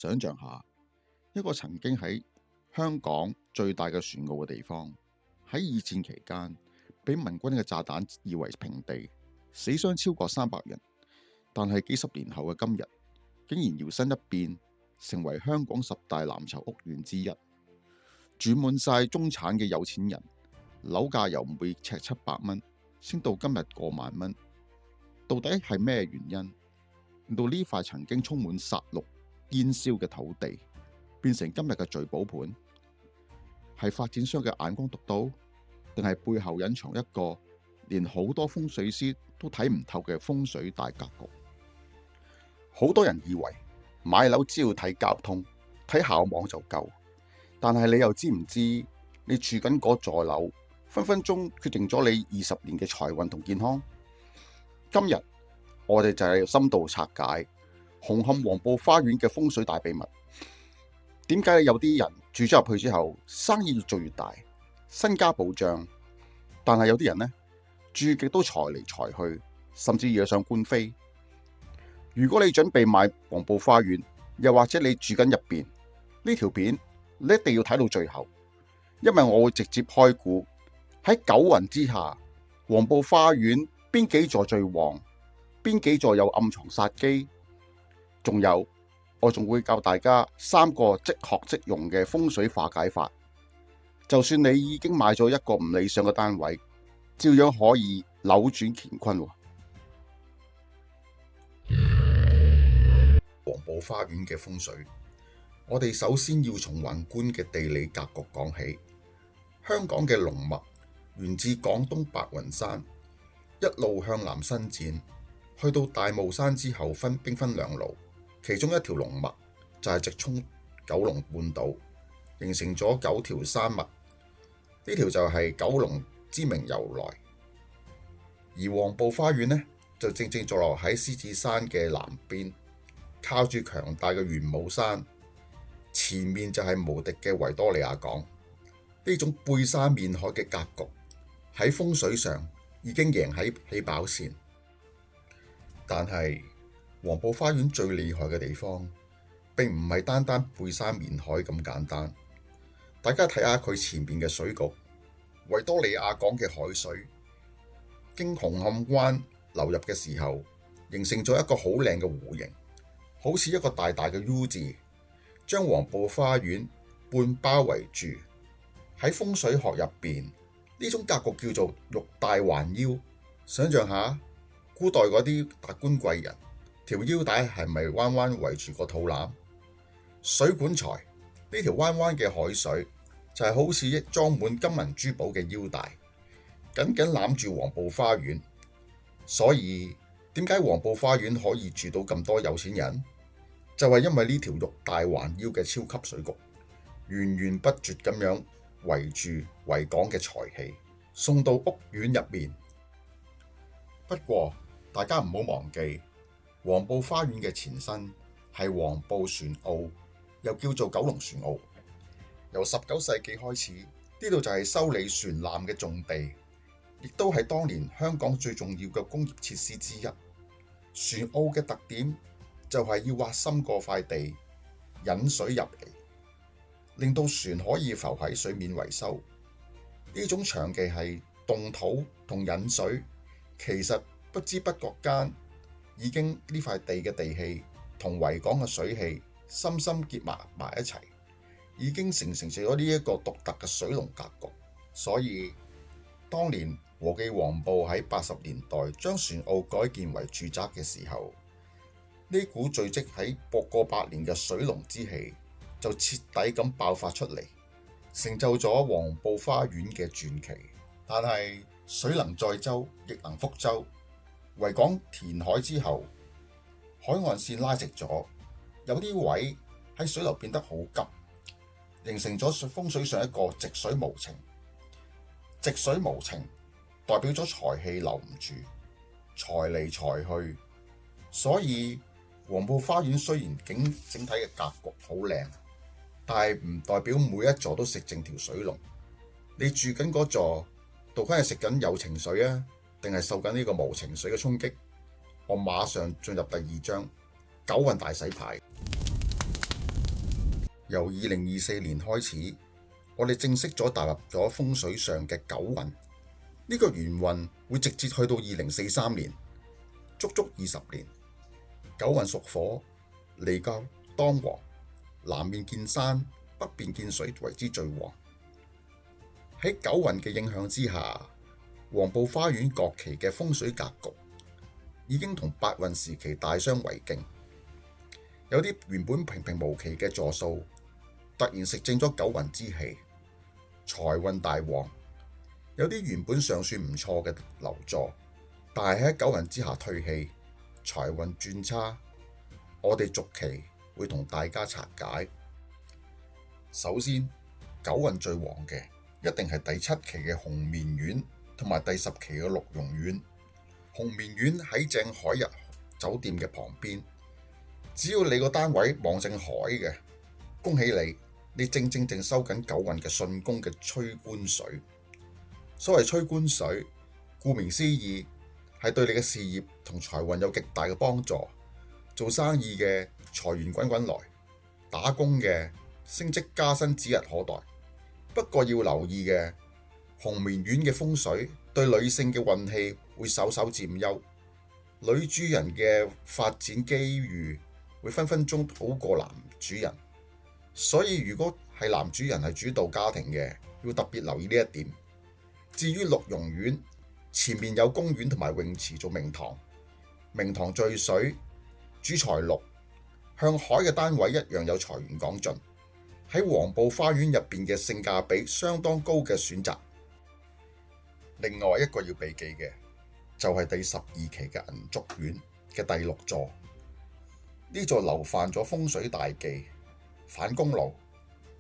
想象下，一個曾經喺香港最大嘅船澳嘅地方，喺二戰期間被民軍嘅炸彈夷為平地，死傷超過300人。但係幾十年後嘅今日，竟然搖身一變，成為香港10大藍籌屋苑之一，住滿晒中產嘅有錢人，樓價由每尺700蚊升到今日過萬蚊。到底係咩原因令到呢塊曾經充滿殺戮煙硝嘅土地變成今日嘅聚寶盤？係發展商嘅眼光獨到，定係背後隱藏一個連好多風水師都睇唔透嘅風水大格局？好多人以為買樓只要睇交通、睇校網就夠，但係你又知唔知你住緊嗰座樓分分鐘決定咗你20年嘅財運同健康？今日我哋就係深度拆解紅磡黃埔花園嘅風水大秘密。點解有啲人住咗入去之後，生意越做越大，身家保障，但係有啲人呢，住極都財嚟財去，甚至惹上官非？如果你準備買黃埔花園，又或者你住緊入邊，呢條片你一定要睇到最後，因為我會直接開估喺九雲之下，黃埔花園邊幾座最旺，邊幾座有暗藏殺機，仲有我仲會教大家3個即學即用嘅風水化解法。就算你已經買咗一個唔理想嘅單位，照樣可以扭轉乾坤。黃埔花園嘅風水，我哋首先要從宏觀嘅地理格局講起。香港嘅龍脈源自廣東白雲山，一路向南伸展，去到大霧山之後兵分兩路，其中一條龍脈就係直衝九龍半島，形成咗9條山脈。呢條就係九龍之名由來。而黃埔花園呢，就正正坐落喺獅子山嘅南邊，靠住強大嘅玄武山，前面就係無敵嘅維多利亞港。呢種背山面海嘅格局喺風水上已經贏喺起跑線。但係黃埔花園最厲害嘅地方並唔係單單背山面海咁簡單。大家睇下佢前面嘅水局，維多利亞港嘅海水經紅磡灣流入嘅時候，形成咗一個好靚嘅弧形，好似一個大大嘅 U 字，將黃埔花園半包圍住。喺風水學入邊，呢種格局叫做玉帶環腰。想象下古代嗰啲達官貴人條腰帶係咪彎彎圍住個肚腩？水管財呢條彎彎嘅海水就係好似一裝滿金銀珠寶嘅腰帶，緊緊攬住黃埔花園。所以點解黃埔花園可以住到咁多有錢人？就係因為呢條玉帶環腰嘅超級水局，源源不絕咁樣圍住維港嘅財氣，送到屋苑入面。不過大家唔好忘記，黃埔花園嘅前身係黃埔船澳，又叫做九龍船澳。由19世紀開始，呢度就係修理船艦嘅重地，亦都係當年香港最重要嘅工業設施之一。船澳嘅特點就係要挖深過塊地，引水入嚟，令到船可以浮喺水面維修。呢種長期係動土同引水，其實不知不覺間已經呢塊地嘅地氣同維港嘅水氣深深結埋一齊，已經形成咗呢一個獨特嘅水龍格局。所以當年和記黃埔喺80年代將船澳改建為住宅嘅時候，呢股聚積喺過百年嘅水龍之氣就徹底咁爆發出嚟，成就咗黃埔花園嘅傳奇。但係水能載舟，亦能覆舟。維港填海之後，海岸線拉直咗，有啲位喺水流變得好急，形成咗風水上一個直水無情。直水無情代表咗財氣留唔住，財嚟財去。所以黃埔花園雖然整體嘅格局好靚，但係唔代表每一座都食正條水龍。你住緊嗰座到底係食緊有情水啊，定係受緊呢個無情水嘅衝擊？我馬上進入第2章，九運大洗牌。由2024年開始，我哋正式踏入咗風水上嘅九運。呢個元運會直接去到2043年，足足20年。九運屬火，離教當旺，南面見山，北面見水為之最旺。喺九運嘅影響之下，黃埔花園各期嘅風水格局已經同八運時期大相為勁。有啲原本平平無奇嘅座數，突然食正咗九運之氣，財運大旺。有啲原本尚算唔錯嘅樓座，但係喺九運之下退氣，財運轉差。我哋逐期會同大家拆解。首先，九運最旺嘅一定係第7期嘅紅棉苑同埋第10期嘅鹿茸苑。紅棉苑喺正海逸酒店嘅旁邊，只要你個單位望正海嘅，恭喜你，你正收緊九運嘅巽宮嘅催官水。所謂催官水，顧名思義係對你嘅事業同財運有極大嘅幫助。做生意嘅財源滾滾來，打工嘅升職加薪指日可待。不過要留意嘅，紅棉苑嘅風水對女性嘅運氣會稍稍佔優，女主人嘅發展機遇會分分鐘好過男主人。所以如果係男主人係主導家庭嘅，要特別留意呢一點。至於鹿茸苑，前面有公園同埋泳池做明堂，明堂聚水主財祿，向海嘅單位一樣有財源廣進，喺黃埔花園入邊嘅性價比相當高嘅選擇。另外一個要避忌嘅就係第12期嘅銀燭苑嘅第6座，呢座樓犯咗風水大忌，反公路。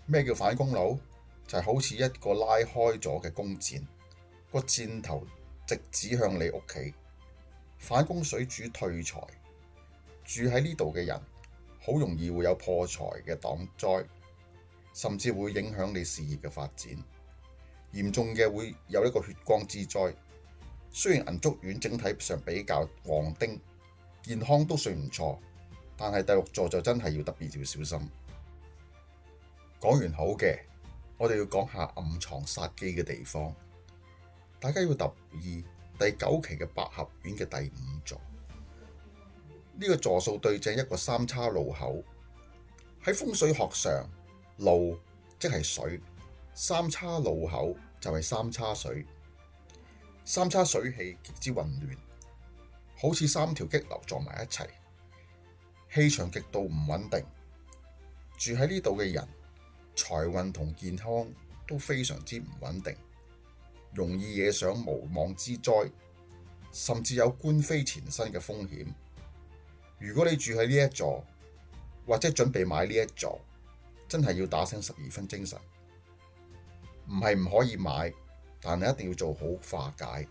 咩叫反公路？就係好似一個拉開咗嘅弓箭，個箭頭直指向你屋企。反風水主退財，住喺呢度嘅人好容易會有破財嘅擋災，甚至會影響你事業嘅發展。嚴重嘅會有一個血光之災。雖然銀燭苑整體上比較旺丁，健康都算唔錯，但係第6座就真係要特別要小心。講完好嘅，我哋要講下暗藏殺機嘅地方。大家要特意第9期嘅百合苑嘅第5座，呢個座數對正一個三叉路口。喺風水學上，路即係水，三叉路口就係三叉水。三叉水氣極之混亂，好似3條激流撞埋一齊，氣場極度唔穩定。住喺呢度嘅人，財運同健康都非常之唔穩定，容易惹上無妄之災，甚至有官非纏身嘅風險。如果你住喺呢一座，或者準備買呢一座，真係要打醒12分精神。唔係唔可以買，但係一定要做好化解。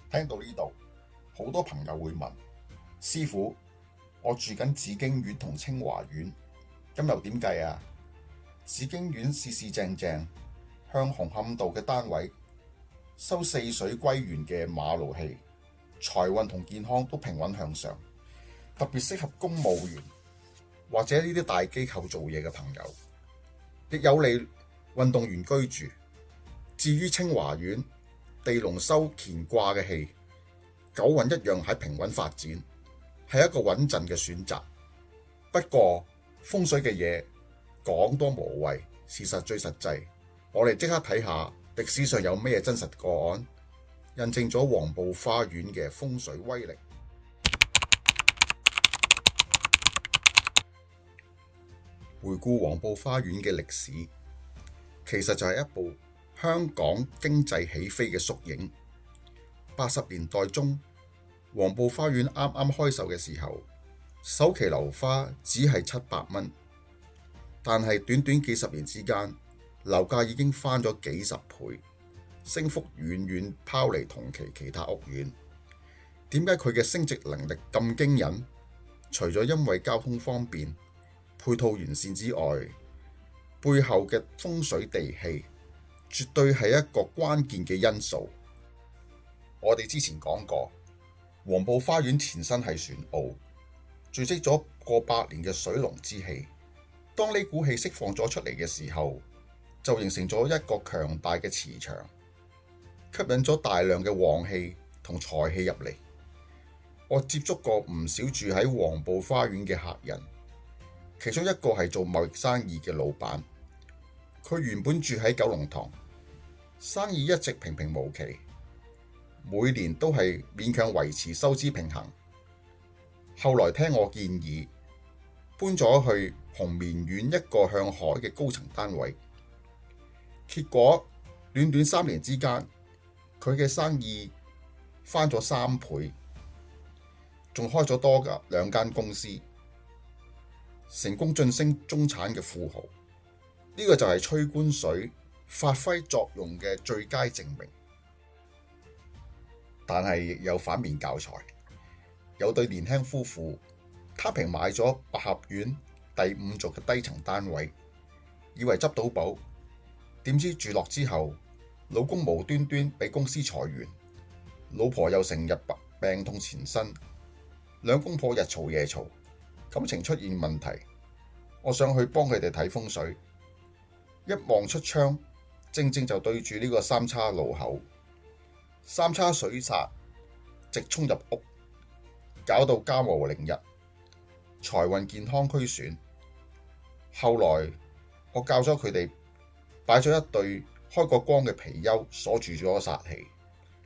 聽到呢度，好多朋友會問：師傅，我住緊紫荊苑同清華苑，咁又點計啊？紫荊苑四正，向紅磡道嘅單位收四水歸元嘅馬路氣，財運同健康都平穩向上，特別適合公務員或者呢啲大機構做嘢嘅朋友，亦有利運動員居住。至於清華苑，地龍收乾卦嘅氣，九運一樣喺平穩發展，係一個穩陣嘅選擇。不過風水嘅嘢講多無謂，事實最實際。我哋即刻睇下歷史上有咩真實個案，印證咗黃埔花園嘅風水威力。回顧黃埔花園嘅歷史，其實就係一部香港經濟起飛嘅縮影。80年代中，黃埔花園啱啱開售嘅時候，首期樓花只係700蚊。但係短短幾十年之間，樓價已經翻咗幾十倍，升幅遠遠拋離同期其他屋苑。點解佢嘅升值能力咁驚人？除咗因為交通方便、配套完善之外，背後嘅風水地氣絕對係一個關鍵嘅因素。我哋之前講過，黃埔花園前身係船澳，聚積咗過百年嘅水龍之氣。當呢股氣釋放咗出嚟嘅時候，就形成咗一個強大嘅磁場，吸引咗大量嘅旺氣同財氣入嚟。我接觸過唔少住喺黃埔花園嘅客人，其中一個係做貿易生意嘅老闆，佢原本住喺九龍塘，生意一直平平無奇，每年都係勉強維持收支平衡。後來聽我建議，搬咗去紅棉苑一個向海嘅高層單位，結果短短3年之間，佢嘅生意翻咗3倍，仲開咗多2間公司，成功晉升中產嘅富豪。呢個就係吹官水發揮作用嘅最佳證明。但係有反面教材，有對年輕夫婦攤平買咗百合苑第5座嘅低層單位，以為執到寶，點知住落之後，老公無端端俾公司裁員，老婆又成日病痛纏身，兩公婆日嘈夜嘈，感情出現問題。我想去幫佢哋睇風水，一望出窗，正正就對住呢個三叉路口，三叉水煞直衝入屋，搞到家無寧日，財運健康俱損。後來我教咗佢哋擺咗一對開過光嘅貔貅鎖住咗煞氣，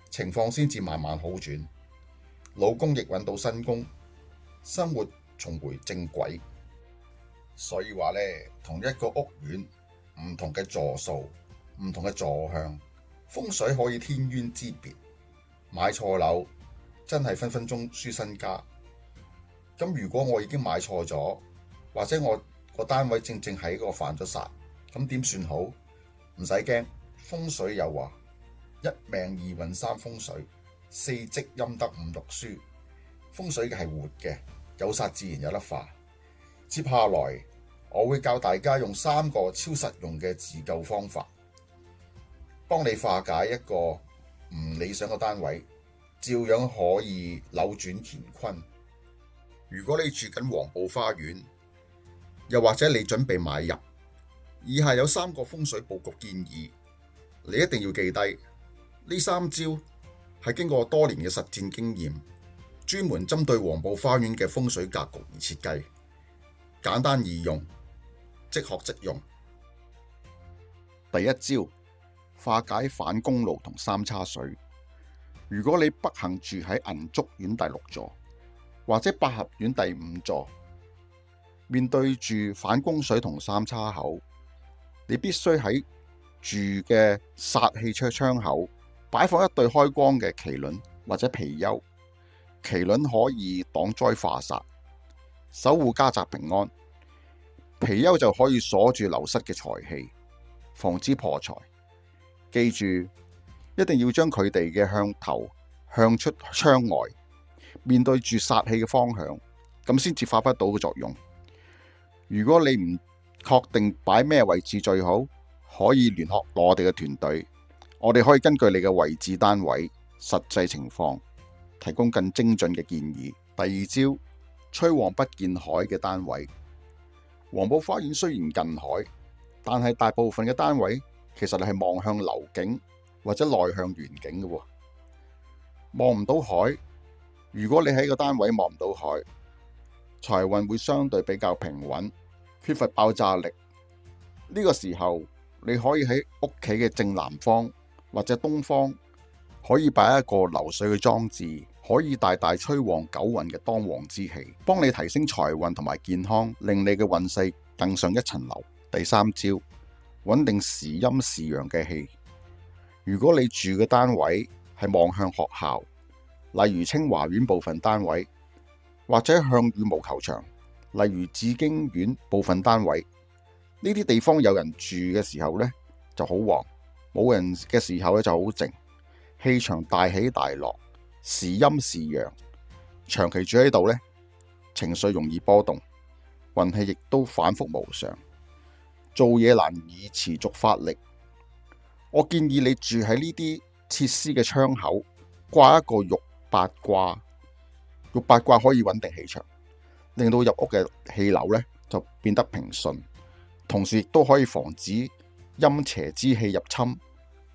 情況先至慢慢好轉。老公亦揾到新工，生活重回正軌。所以話呢，同一個屋苑唔同嘅座數、唔同嘅坐向，風水可以天淵之別。買錯樓真係分分鐘輸身家。咁如果我已經買錯咗，或者我個單位正正喺個犯咗煞，咁點算好？唔使驚，風水有話：一命二運三風水，四積陰德五讀書。風水嘅係活嘅，有煞自然有得化。接下來我會教大家用3個超實用嘅自救方法，幫你化解一個唔理想嘅單位，照樣可以扭轉乾坤。如果你住緊黃埔花園，又或者你準備買入，以下有3個風水佈局建議，你一定要記低。呢3招係經過多年嘅實戰經驗，專門針對黃埔花園嘅風水格局而設計，簡單易用，即學即用。第一招，化解反公路同三叉水。如果你不幸住喺銀燭苑第6座，或者百合苑第5座，面對住反公水同三叉口，你必須喺住嘅煞氣窗口擺放一對開光嘅麒麟或者貔貅。麒麟可以擋災化煞，守護家宅平安；貔貅就可以鎖住流失嘅財氣，防止破財。記住，一定要將佢哋嘅向頭向出窗外，面對住煞氣嘅方向，咁先至發揮到嘅作用。如果你唔確定擺咩位置最好，可以聯絡我哋嘅團隊，我哋可以根據你嘅位置單位實際情況，提供更精準嘅建議。第2招，催旺不見海嘅單位。黃埔花園雖然近海，但係大部分嘅單位其實係望向流景或者內向遠景嘅，望唔到海。如果你喺個單位望唔到海，財運會相對比較平穩，缺乏爆炸力。呢個時候，你可以喺屋企嘅正南方或者東方，可以擺一個流水嘅裝置，可以大大催旺九運嘅當旺之氣，幫你提升財運同埋健康，令你嘅運勢更上一層樓。第3招，穩定時陰時陽嘅氣。如果你住嘅單位係望向學校，例如清華苑部分單位，或者向羽毛球場，例如紫荊苑部分單位，呢啲地方有人住嘅時候呢就好旺，冇人嘅時候呢就好靜，氣場大起大落，時陰時陽。長期住喺度呢，情緒容易波動，運氣亦都反覆無常，做嘢難以持續發力。我建議你住喺呢啲設施嘅窗口掛一個玉八卦。玉八卦可以穩定氣場，令到入屋嘅氣流呢就變得平順，同時亦都可以防止陰邪之氣入侵，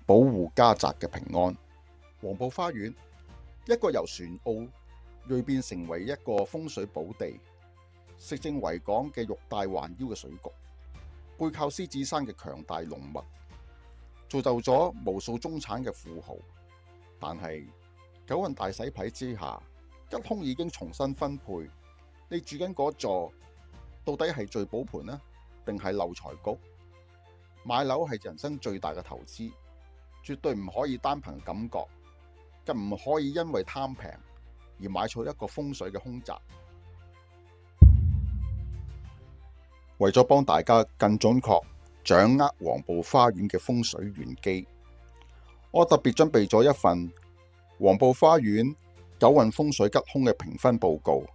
保護家宅嘅平安。黃埔花園，一個由船澳蛻變成為一個風水寶地，食正維港嘅玉帶環腰嘅水局，背靠獅子山嘅強大龍脈，造就咗無數中產嘅富豪。但係九運大洗牌之下，吉凶已經重新分配，你住緊嗰座到底係聚寶盆呢，定係漏財局？買樓係人生最大嘅投資，絕對唔可以單憑感覺，更唔可以因為貪平而買錯一個風水嘅凶宅。為咗幫大家更準確掌握黃埔花園嘅風水玄機，我特別準備咗一份黃埔花園九運風水吉凶嘅評分報告，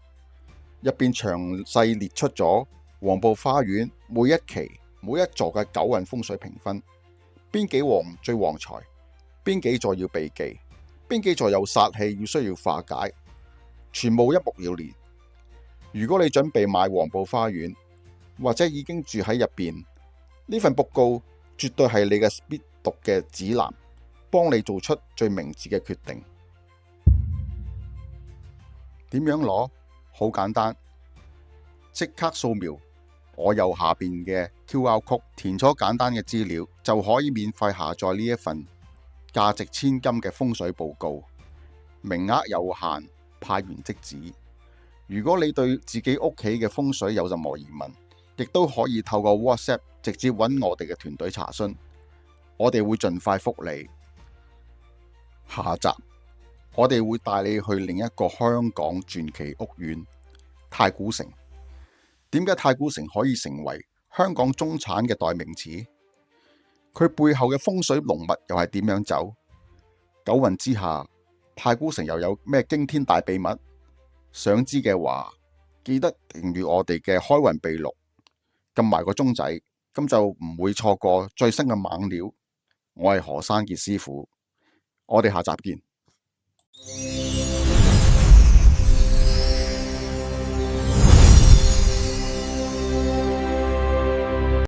入邊詳細列出咗黃埔花園每一期每一座嘅九運風水評分，邊幾旺最旺財，邊幾座要避忌，邊幾座有煞氣要需要化解，全部一目了然。如果你準備買黃埔花園，或者已經住喺入邊，呢份報告絕對係你嘅必讀嘅指南，幫你做出最明智嘅決定。點樣攞？好簡單，即刻掃描我右下邊嘅 QR code，填咗簡單嘅資料，就可以免費下載呢一份價值千金嘅風水報告。名額有限，派完即止。如果你對自己屋企嘅風水有任何疑問，亦都可以透過 WhatsApp 直接揾我哋嘅團隊查詢，我哋會盡快覆你。下集我哋會帶你去另一個香港傳奇屋苑太古城。點解太古城可以成為香港中產嘅代名詞？佢背後嘅風水龍脈又係點樣走？九運之下，太古城又有咩驚天大秘密？想知嘅話，記得訂閱我哋嘅開運秘錄，撳埋個鐘仔，咁就唔會錯過最新嘅猛料。我係何生傑師傅，我哋下集見。